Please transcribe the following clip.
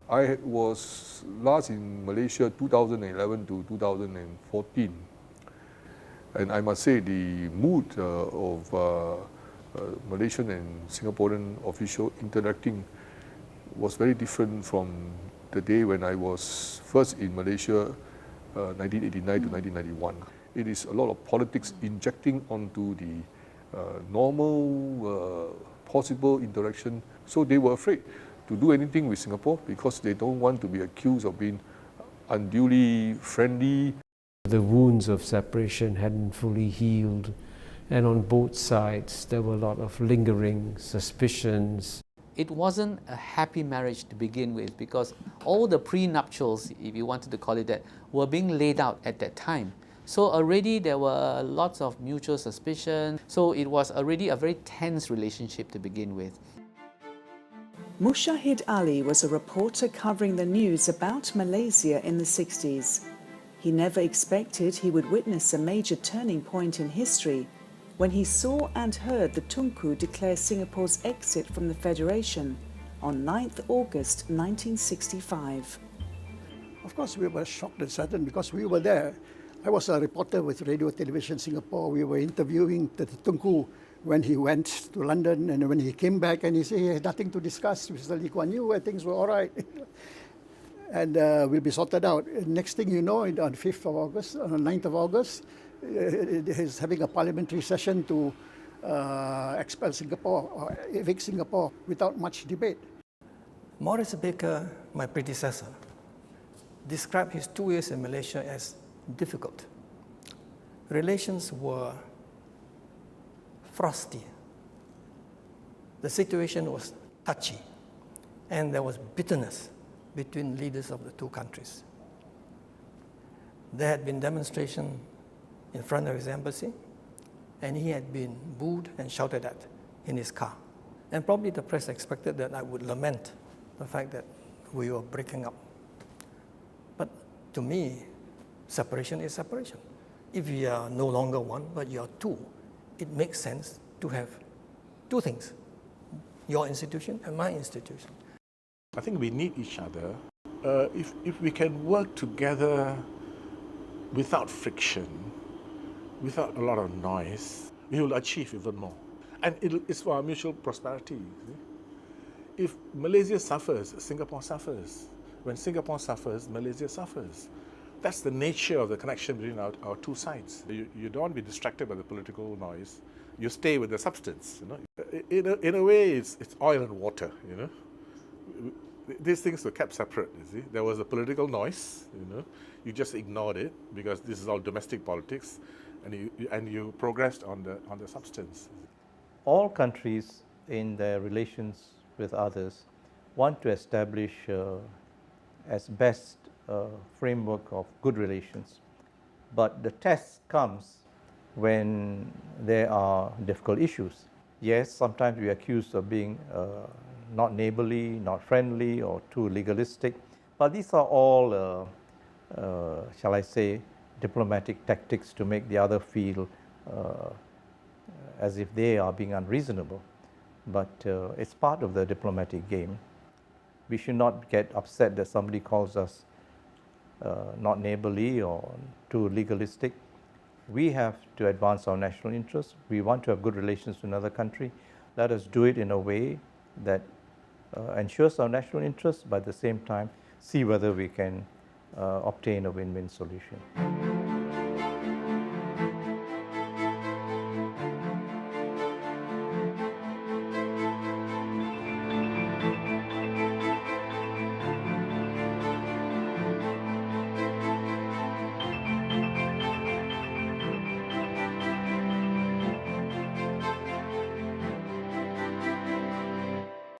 I was last in Malaysia 2011 to 2014, and I must say the mood of Malaysian and Singaporean official interacting was very different from the day when I was first in Malaysia, 1989 to 1991. It is a lot of politics injecting onto the normal possible interaction. So they were afraid to do anything with Singapore because they don't want to be accused of being unduly friendly. The wounds of separation hadn't fully healed, and on both sides there were a lot of lingering suspicions. It wasn't a happy marriage to begin with because all the prenuptials, if you wanted to call it that, were being laid out at that time. So already there were lots of mutual suspicion. So it was already a very tense relationship to begin with. Mushahid Ali was a reporter covering the news about Malaysia in the 60s. He never expected he would witness a major turning point in history when he saw and heard the Tunku declare Singapore's exit from the Federation on 9th August 1965. Of course, we were shocked and saddened because we were there. I was a reporter with Radio Television Singapore. We were interviewing the Tunku when he went to London, and when he came back and he said he had nothing to discuss with Mr. Lee Kuan Yew, and things were all right. And will be sorted out. Next thing you know, on 5th of August, on 9th of August, he's having a parliamentary session to expel Singapore or evict Singapore without much debate. Maurice Baker, my predecessor, described his 2 years in Malaysia as difficult. Relations were frosty. The situation was touchy, and there was bitterness between leaders of the two countries. There had been demonstration in front of his embassy, and he had been booed and shouted at in his car. And probably the press expected that I would lament the fact that we were breaking up. But to me, separation is separation. If you are no longer one, but you are two, it makes sense to have two things, your institution and my institution. I think we need each other. If we can work together without friction, without a lot of noise, we will achieve even more. And it's for our mutual prosperity. If Malaysia suffers, Singapore suffers. When Singapore suffers, Malaysia suffers. That's the nature of the connection between our two sides. You don't be distracted by the political noise. You stay with the substance. In a way, it's oil and water. These things were kept separate. You see, there was a political noise. You just ignored it because this is all domestic politics, and you progressed on the substance. All countries in their relations with others want to establish as best framework of good relations. But the test comes when there are difficult issues. Yes, sometimes we are accused of being not neighborly, not friendly, or too legalistic. But these are all, shall I say, diplomatic tactics to make the other feel as if they are being unreasonable. But it's part of the diplomatic game. We should not get upset that somebody calls us not neighborly or too legalistic. We have to advance our national interests. We want to have good relations with another country. Let us do it in a way that ensures our national interests, but at the same time see whether we can obtain a win-win solution.